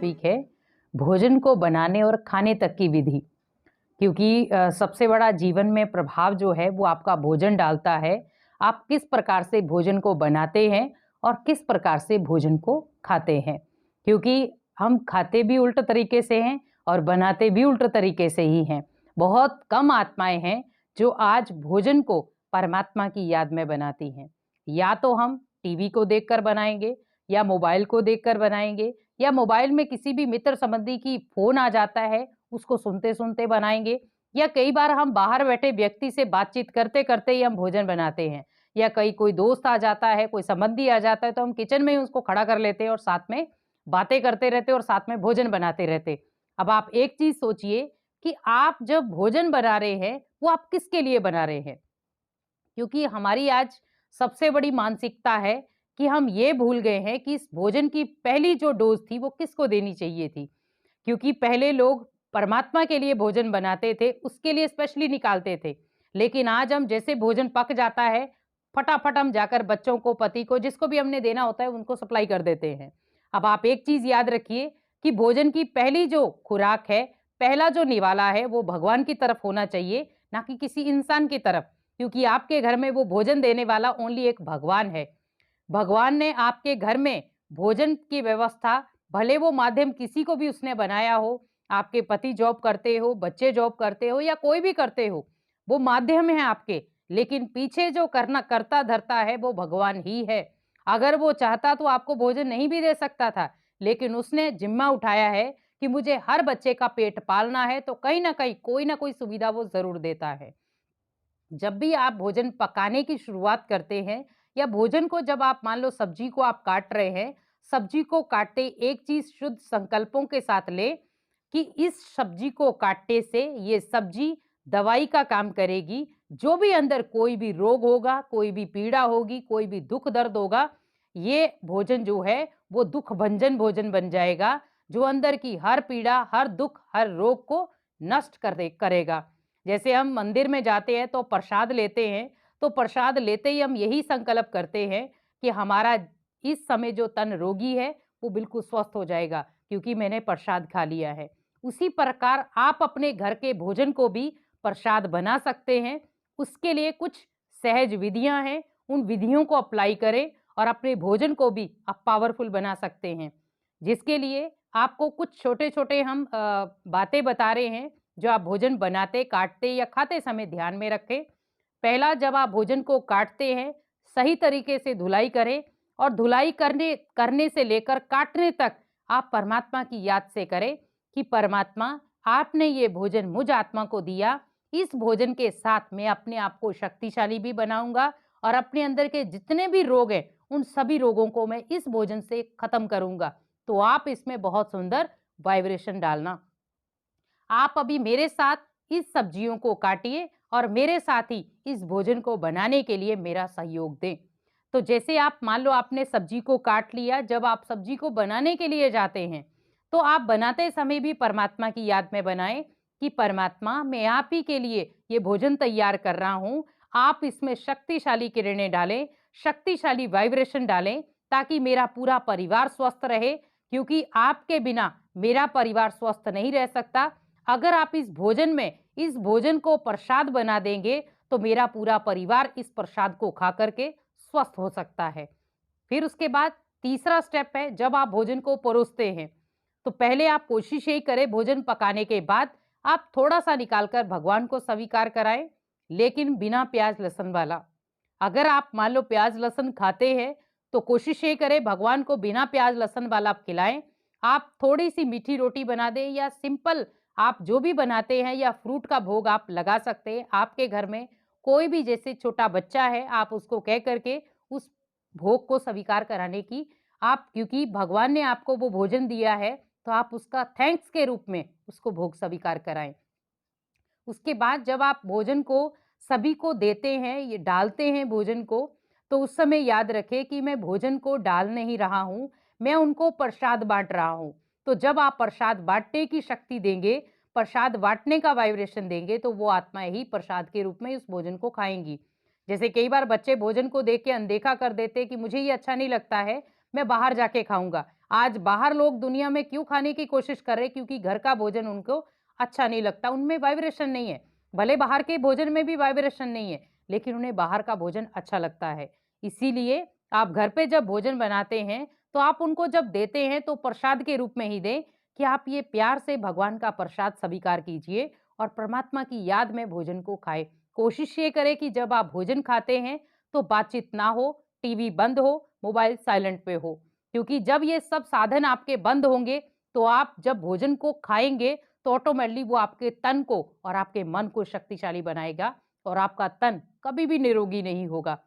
Topic है भोजन को बनाने और खाने तक की विधि। क्योंकि सबसे बड़ा जीवन में प्रभाव जो है वो आपका भोजन डालता है। आप किस प्रकार से भोजन को बनाते हैं और किस प्रकार से भोजन को खाते हैं। क्योंकि हम खाते भी उल्ट तरीके से हैं और बनाते भी उल्ट तरीके से ही हैं। बहुत कम आत्माएं हैं जो आज भोजन को परमात्मा की याद में बनाती हैं। या तो हम टीवी को देखकर बनाएंगे, या मोबाइल को देखकर बनाएंगे, या मोबाइल में किसी भी मित्र संबंधी की फोन आ जाता है उसको सुनते सुनते बनाएंगे, या कई बार हम बाहर बैठे व्यक्ति से बातचीत करते करते ही हम भोजन बनाते हैं। या कई कोई दोस्त आ जाता है, कोई संबंधी आ जाता है तो हम किचन में ही उसको खड़ा कर लेते हैं और साथ में बातें करते रहते और साथ में भोजन बनाते रहते। अब आप एक चीज सोचिए कि आप जब भोजन बना रहे हैं वो आप किसके लिए बना रहे हैं। क्योंकि हमारी आज सबसे बड़ी मानसिकता है कि हम ये भूल गए हैं कि इस भोजन की पहली जो डोज थी वो किसको देनी चाहिए थी। क्योंकि पहले लोग परमात्मा के लिए भोजन बनाते थे, उसके लिए स्पेशली निकालते थे। लेकिन आज हम जैसे भोजन पक जाता है, फटाफट हम जाकर बच्चों को, पति को, जिसको भी हमने देना होता है उनको सप्लाई कर देते हैं। अब आप एक चीज याद रखिए कि भोजन की पहली जो खुराक है, पहला जो निवाला है वो भगवान की तरफ होना चाहिए, ना कि किसी इंसान की तरफ। क्योंकि आपके घर में वो भोजन देने वाला ओनली एक भगवान है। भगवान ने आपके घर में भोजन की व्यवस्था, भले वो माध्यम किसी को भी उसने बनाया हो, आपके पति जॉब करते हो, बच्चे जॉब करते हो, या कोई भी करते हो, वो माध्यम है आपके। लेकिन पीछे जो करना करता धरता है वो भगवान ही है। अगर वो चाहता तो आपको भोजन नहीं भी दे सकता था, लेकिन उसने जिम्मा उठाया है कि मुझे हर बच्चे का पेट पालना है, तो कहीं ना कहीं कोई ना कोई सुविधा वो जरूर देता है। जब भी आप भोजन पकाने की शुरुआत करते हैं, या भोजन को जब आप मान लो सब्जी को आप काट रहे हैं, सब्जी को काटते एक चीज शुद्ध संकल्पों के साथ ले कि इस सब्जी को काटने से ये सब्जी दवाई का काम करेगी। जो भी अंदर कोई भी रोग होगा, कोई भी पीड़ा होगी, कोई भी दुख दर्द होगा, ये भोजन जो है वो दुख भंजन भोजन बन जाएगा, जो अंदर की हर पीड़ा, हर दुख, हर रोग को नष्ट करेगा। जैसे हम मंदिर में जाते हैं तो प्रसाद लेते हैं, तो प्रसाद लेते ही हम यही संकल्प करते हैं कि हमारा इस समय जो तन रोगी है वो बिल्कुल स्वस्थ हो जाएगा, क्योंकि मैंने प्रसाद खा लिया है। उसी प्रकार आप अपने घर के भोजन को भी प्रसाद बना सकते हैं। उसके लिए कुछ सहज विधियां हैं, उन विधियों को अप्लाई करें और अपने भोजन को भी आप पावरफुल बना सकते हैं। जिसके लिए आपको कुछ छोटे छोटे हम बातें बता रहे हैं जो आप भोजन बनाते, काटते या खाते समय ध्यान में रखें। पहला, जब आप भोजन को काटते हैं सही तरीके से धुलाई करें, और धुलाई करने करने से लेकर काटने तक आप परमात्मा की याद से करें कि परमात्मा, आपने ये भोजन मुझ आत्मा को दिया, इस भोजन के साथ मैं अपने आप को शक्तिशाली भी बनाऊंगा और अपने अंदर के जितने भी रोग हैं उन सभी रोगों को मैं इस भोजन से खत्म करूंगा। तो आप इसमें बहुत सुंदर वाइब्रेशन डालना। आप अभी मेरे साथ इस सब्जियों को काटिए और मेरे साथ ही इस भोजन को बनाने के लिए मेरा सहयोग दें। तो जैसे आप मान लो आपने सब्जी को काट लिया, जब आप सब्जी को बनाने के लिए जाते हैं तो आप बनाते समय भी परमात्मा की याद में बनाएं कि परमात्मा, मैं आप ही के लिए ये भोजन तैयार कर रहा हूं। आप इसमें शक्तिशाली किरणें डालें, शक्तिशाली वाइब्रेशन डालें, ताकि मेरा पूरा परिवार स्वस्थ रहे। क्योंकि आपके बिना मेरा परिवार स्वस्थ नहीं रह सकता। अगर आप इस भोजन को प्रसाद बना देंगे तो मेरा पूरा परिवार इस प्रसाद को खा करके स्वस्थ हो सकता है। फिर उसके बाद तीसरा स्टेप है, जब आप भोजन को परोसते हैं तो पहले आप कोशिश यही करें, भोजन पकाने के बाद आप थोड़ा सा निकालकर भगवान को स्वीकार कराएं, लेकिन बिना प्याज लहसुन वाला। अगर आप मान लो प्याज लहसुन खाते हैं तो कोशिश ये करें भगवान को बिना प्याज लहसुन वाला आप खिलाएं। आप थोड़ी सी मीठी रोटी बना दें, या सिंपल आप जो भी बनाते हैं, या फ्रूट का भोग आप लगा सकते हैं। आपके घर में कोई भी जैसे छोटा बच्चा है, आप उसको कह करके उस भोग को स्वीकार कराने की आप, क्योंकि भगवान ने आपको वो भोजन दिया है तो आप उसका थैंक्स के रूप में उसको भोग स्वीकार कराएं। उसके बाद जब आप भोजन को सभी को देते हैं, ये डालते हैं भोजन को, तो उस समय याद रखें कि मैं भोजन को डाल नहीं रहा हूं, मैं उनको प्रसाद बांट रहा हूं। तो जब आप प्रसाद बांटने की शक्ति देंगे, प्रसाद बांटने का वाइब्रेशन देंगे, तो वो आत्माएं ही प्रसाद के रूप में उस भोजन को खाएंगी। जैसे कई बार बच्चे भोजन को देख के अनदेखा कर देते कि मुझे ये अच्छा नहीं लगता है, मैं बाहर जाके खाऊंगा। आज बाहर लोग दुनिया में क्यों खाने की कोशिश कर रहे हैं? क्योंकि घर का भोजन उनको अच्छा नहीं लगता, उनमें वाइब्रेशन नहीं है। भले बाहर के भोजन में भी वाइब्रेशन नहीं है, लेकिन उन्हें बाहर का भोजन अच्छा लगता है। इसीलिए आप घर पे जब भोजन बनाते हैं, तो आप उनको जब देते हैं तो प्रसाद के रूप में ही दें कि आप ये प्यार से भगवान का प्रसाद स्वीकार कीजिए और परमात्मा की याद में भोजन को खाएँ। कोशिश ये करें कि जब आप भोजन खाते हैं, तो बातचीत ना हो, टीवी बंद हो, मोबाइल साइलेंट पे हो। क्योंकि जब ये सब साधन आपके बंद होंगे, तो आप जब भोजन को खाएँगे, तो ऑटोमेटिकली वो आपके तन को और आपके मन को शक्तिशाली बनाएगा और आपका तन कभी भी निरोगी नहीं होगा।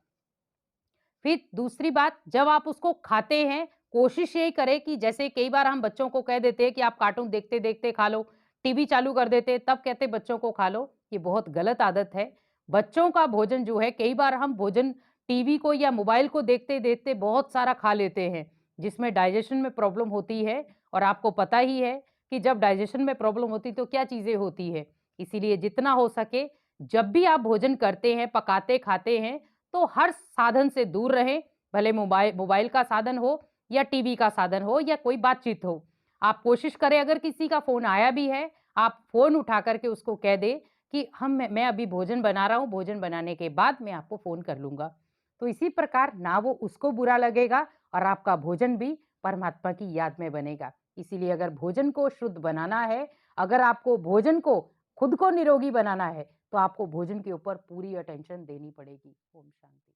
फिर दूसरी बात, जब आप उसको खाते हैं, कोशिश यही करें कि जैसे कई बार हम बच्चों को कह देते हैं कि आप कार्टून देखते-देखते खा लो, टीवी चालू कर देते हैं, तब कहते हैं बच्चों को खा लो, ये बहुत गलत आदत है। बच्चों का भोजन जो है, कई बार हम भोजन टीवी को या मोबाइल को देखते-देखते बहुत सारा खा लेते हैं, जिसमें डाइजेशन में प्रॉब्लम होती है और आपको पता ही है कि जब डाइजेशन में प्रॉब्लम होती है, तो क्या चीज़ें होती है। इसीलिए जितना हो सके, जब भी आप भोजन करते हैं, पकाते, खाते हैं, तो हर साधन से दूर रहें, भले मोबाइल मोबाइल का साधन हो या टीवी का साधन हो या कोई बातचीत हो। आप कोशिश करें अगर किसी का फ़ोन आया भी है, आप फ़ोन उठा कर के उसको कह दें कि मैं अभी भोजन बना रहा हूँ, भोजन बनाने के बाद मैं आपको फ़ोन कर लूँगा। तो इसी प्रकार ना वो उसको बुरा लगेगा और आपका भोजन भी परमात्मा की याद में बनेगा। इसीलिए अगर भोजन को शुद्ध बनाना है, अगर आपको भोजन को खुद को निरोगी बनाना है, तो आपको भोजन के ऊपर पूरी अटेंशन देनी पड़ेगी। ओम शांति।